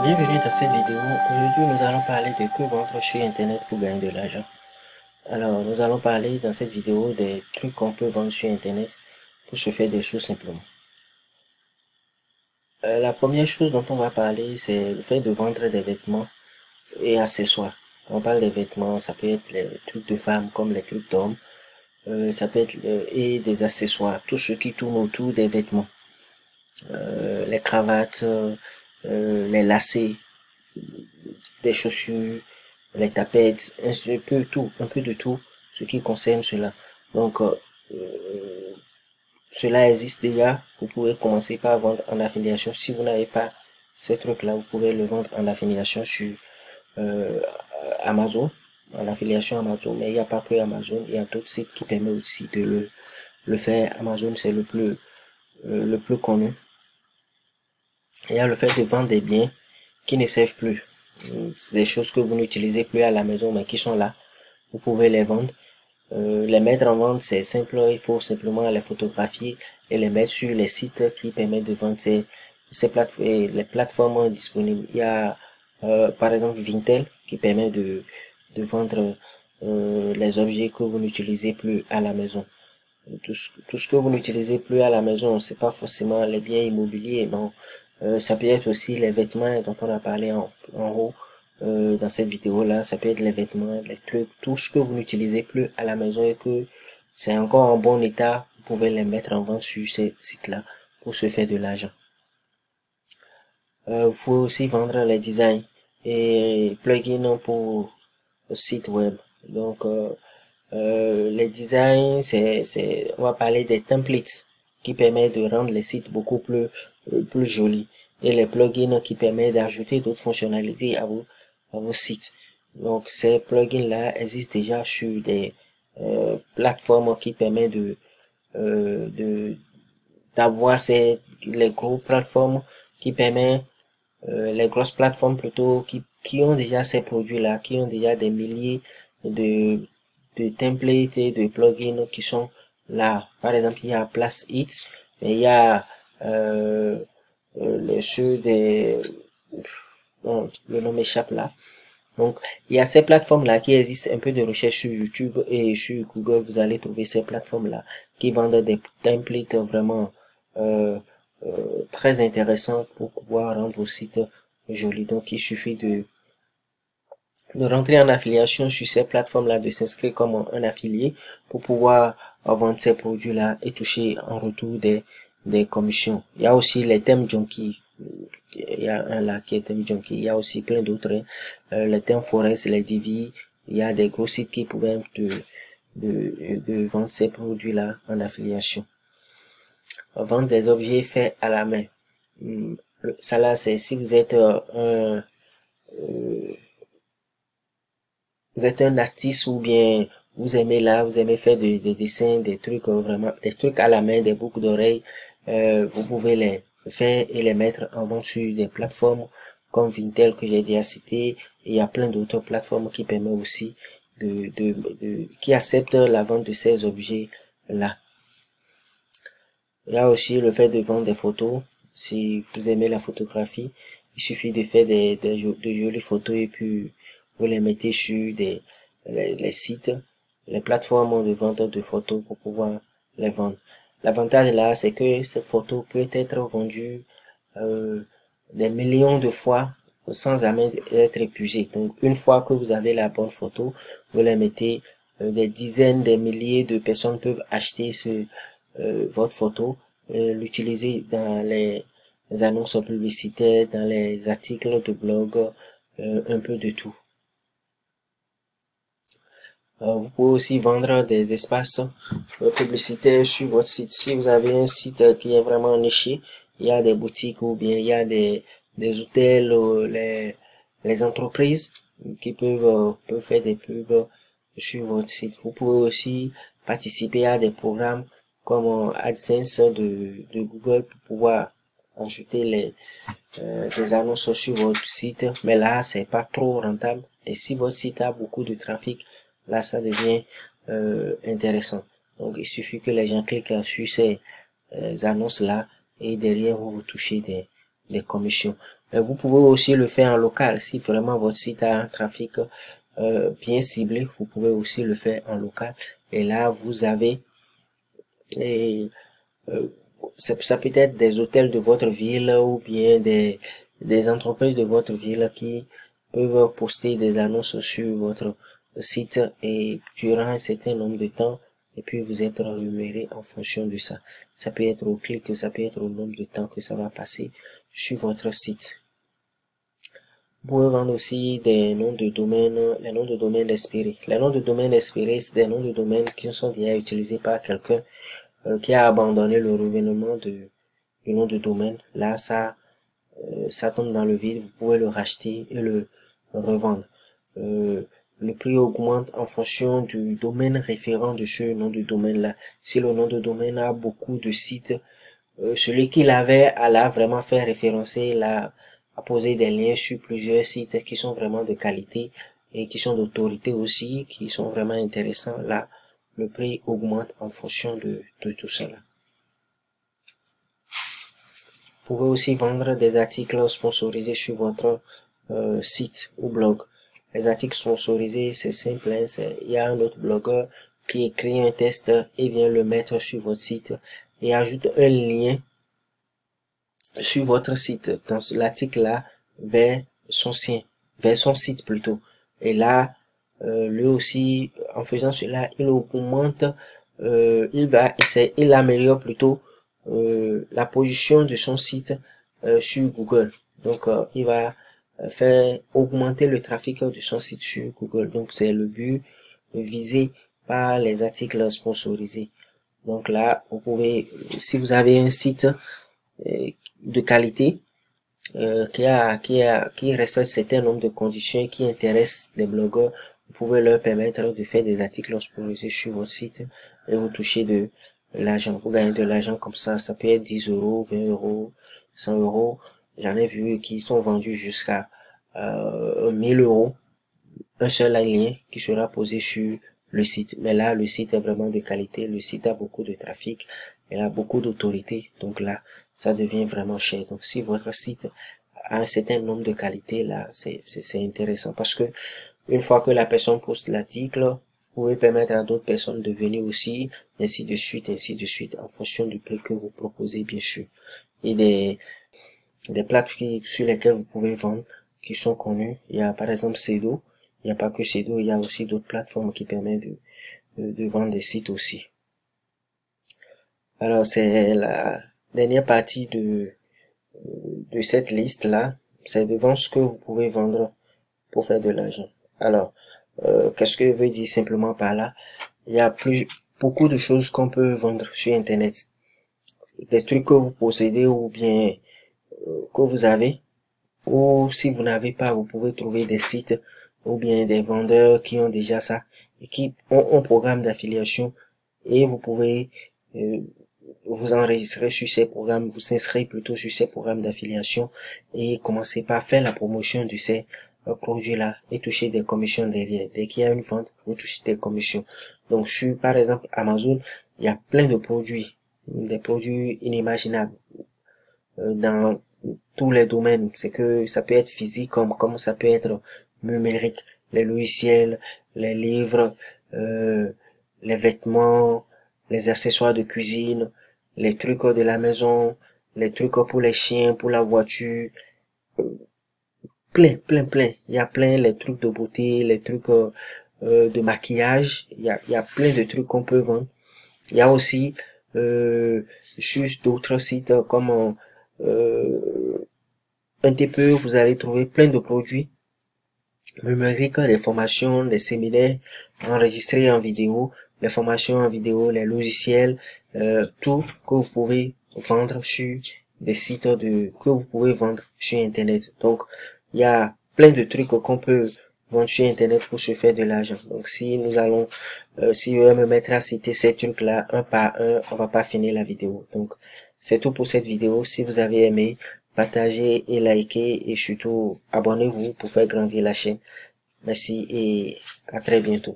Bienvenue dans cette vidéo. Aujourd'hui, nous allons parler de que vendre sur Internet pour gagner de l'argent. Alors, nous allons parler dans cette vidéo des trucs qu'on peut vendre sur Internet pour se faire des sous simplement. La première chose dont on va parler, c'est le fait de vendre des vêtements et accessoires. Quand on parle des vêtements, ça peut être les trucs de femmes comme les trucs d'hommes. Ça peut être et des accessoires, tout ce qui tourne autour des vêtements. Les cravates, les lacets, des chaussures, les tapettes, un peu de tout, ce qui concerne cela. Donc, cela existe déjà. Vous pouvez commencer par vendre en affiliation. Si vous n'avez pas ces trucs-là, vous pouvez le vendre en affiliation sur euh, Amazon, en affiliation Amazon. Mais il n'y a pas que Amazon, il y a d'autres sites qui permettent aussi de le faire. Amazon, c'est le plus connu. Il y a le fait de vendre des biens qui ne servent plus. C'est des choses que vous n'utilisez plus à la maison, mais qui sont là. Vous pouvez les vendre. Les mettre en vente, c'est simple. Il faut simplement les photographier et les mettre sur les sites qui permettent de vendre les plateformes disponibles. Il y a, par exemple, Vinted qui permet de vendre les objets que vous n'utilisez plus à la maison. Tout ce que vous n'utilisez plus à la maison, c'est pas forcément les biens immobiliers, non. Ça peut être aussi les vêtements dont on a parlé en haut dans cette vidéo-là. Ça peut être les vêtements, les trucs, tout ce que vous n'utilisez plus à la maison et que c'est encore en bon état, vous pouvez les mettre en vente sur ces sites-là pour se faire de l'argent. Vous pouvez aussi vendre les designs et plugins pour le site web. Donc, les designs, on va parler des templates qui permettent de rendre les sites beaucoup plus jolis et les plugins qui permettent d'ajouter d'autres fonctionnalités à vos sites. Donc, ces plugins-là existent déjà sur des plateformes qui permettent d'avoir les grosses plateformes qui permettent les grosses plateformes plutôt qui ont déjà ces produits-là, qui ont déjà des milliers de templates et de plugins qui sont là. Par exemple, il y a Place It, et il y a ceux des bon, le nom m'échappe là. Donc, il y a ces plateformes-là qui existent, un peu de recherche sur YouTube et sur Google, vous allez trouver ces plateformes-là qui vendent des templates vraiment euh, très intéressants pour pouvoir rendre vos sites jolis. Donc, il suffit de rentrer en affiliation sur ces plateformes-là, de s'inscrire comme un affilié pour pouvoir vendre ces produits-là et toucher en retour des commissions. Il y a aussi les thèmes junkies. Il y a un là qui est thème junkie. Il y a aussi plein d'autres. Les thèmes forest, les Divi. Il y a des gros sites qui pourraient de vendre ces produits-là en affiliation. Vendre des objets faits à la main. Ça là, c'est si vous êtes un artiste ou bien vous aimez faire des dessins, des trucs vraiment, des trucs à la main, des boucles d'oreilles, vous pouvez les faire et les mettre en vente sur des plateformes comme Vinted que j'ai déjà cité. Il y a plein d'autres plateformes qui permettent aussi qui acceptent la vente de ces objets-là. Il y a aussi le fait de vendre des photos. Si vous aimez la photographie, il suffit de faire de jolies photos et puis vous les mettez sur les sites, les plateformes de vente de photos pour pouvoir les vendre. L'avantage là, c'est que cette photo peut être vendue des millions de fois sans jamais être épuisée. Donc, une fois que vous avez la bonne photo, vous les mettez, des dizaines, des milliers de personnes peuvent acheter votre photo, l'utiliser dans les annonces publicitaires, dans les articles de blog, un peu de tout. Vous pouvez aussi vendre des espaces publicitaires sur votre site. Si vous avez un site qui est vraiment niché, il y a des boutiques ou bien il y a des hôtels, les entreprises qui peuvent faire des pubs sur votre site. Vous pouvez aussi participer à des programmes comme AdSense de Google pour pouvoir ajouter des annonces sur votre site. Mais là, c'est pas trop rentable. Et si votre site a beaucoup de trafic, là, ça devient intéressant. Donc, il suffit que les gens cliquent sur ces annonces-là et derrière, vous touchez des commissions. Vous pouvez aussi le faire en local. Si vraiment votre site a un trafic bien ciblé, vous pouvez aussi le faire en local. Et là, vous avez, et, ça peut être des hôtels de votre ville ou bien des entreprises de votre ville qui peuvent poster des annonces sur votre site et durant un certain nombre de temps, et puis vous êtes rémunéré en fonction de ça. Ça peut être au clic, ça peut être au nombre de temps que ça va passer sur votre site. Vous pouvez vendre aussi des noms de domaine, les noms de domaine espérés. Les noms de domaine espérés, c'est des noms de domaine qui sont déjà utilisés par quelqu'un qui a abandonné le renouvellement du nom de domaine. Là, ça tombe dans le vide. Vous pouvez le racheter et le revendre. Le prix augmente en fonction du domaine référent de ce nom de domaine-là. Si le nom de domaine a beaucoup de sites, celui qui l'avait l'a vraiment fait référencer, a posé des liens sur plusieurs sites qui sont vraiment de qualité et qui sont d'autorité aussi, qui sont vraiment intéressants. Là, le prix augmente en fonction de tout cela. Vous pouvez aussi vendre des articles sponsorisés sur votre site ou blog. Les articles sponsorisés, c'est simple, hein, il y a un autre blogueur qui écrit un texte et vient le mettre sur votre site et ajoute un lien sur votre site dans l'article là vers son site plutôt. Et là, lui aussi, en faisant cela, il augmente, il améliore plutôt la position de son site sur Google. Donc, il va faire augmenter le trafic de son site sur Google. Donc, c'est le but visé par les articles sponsorisés. Donc là, vous pouvez, si vous avez un site de qualité qui respecte certains nombres de conditions et qui intéresse les blogueurs, vous pouvez leur permettre de faire des articles sponsorisés sur votre site et vous touchez de l'argent. Vous gagnez de l'argent comme ça. Ça peut être 10 euros, 20 euros, 100 euros. J'en ai vu qui sont vendus jusqu'à 1000 euros. Un seul lien qui sera posé sur le site. Mais là, le site est vraiment de qualité. Le site a beaucoup de trafic. Il a beaucoup d'autorité. Donc là, ça devient vraiment cher. Donc si votre site a un certain nombre de qualités, là, c'est intéressant. Parce que une fois que la personne poste l'article, vous pouvez permettre à d'autres personnes de venir aussi, ainsi de suite, en fonction du prix que vous proposez, bien sûr. Et des plateformes sur lesquelles vous pouvez vendre, qui sont connues. Il y a par exemple Sedo. Il n'y a pas que Sedo, il y a aussi d'autres plateformes qui permettent de vendre des sites aussi. Alors, c'est la dernière partie de cette liste-là. C'est de vendre ce que vous pouvez vendre pour faire de l'argent. Alors, qu'est-ce que je veux dire simplement par là? Il y a beaucoup de choses qu'on peut vendre sur Internet. Des trucs que vous possédez ou bien que vous avez. Ou si vous n'avez pas, vous pouvez trouver des sites ou bien des vendeurs qui ont déjà ça et qui ont un programme d'affiliation et vous pouvez vous enregistrer sur ces programmes, vous inscrire plutôt sur ces programmes d'affiliation et commencer par faire la promotion de ces produits-là et toucher des commissions derrière. Dès qu'il y a une vente, vous touchez des commissions. Donc sur, par exemple, Amazon, il y a plein de produits, des produits inimaginables dans tous les domaines. C'est que ça peut être physique comme ça peut être numérique. Les logiciels, les livres, les vêtements, les accessoires de cuisine, les trucs de la maison, les trucs pour les chiens, pour la voiture, plein. Il y a plein les trucs de beauté, les trucs de maquillage. Il y a plein de trucs qu'on peut vendre. Il y a aussi sur d'autres sites comme un TPE, vous allez trouver plein de produits numériques, des formations, des séminaires enregistrés en vidéo, les formations en vidéo, les logiciels, tout que vous pouvez vendre sur des sites que vous pouvez vendre sur Internet. Donc, il y a plein de trucs qu'on peut vendre sur Internet pour se faire de l'argent. Donc, si nous allons, si je vais me mettre à citer ces trucs-là un par un, on va pas finir la vidéo. Donc, c'est tout pour cette vidéo. Si vous avez aimé, partagez et likez et surtout abonnez-vous pour faire grandir la chaîne. Merci et à très bientôt.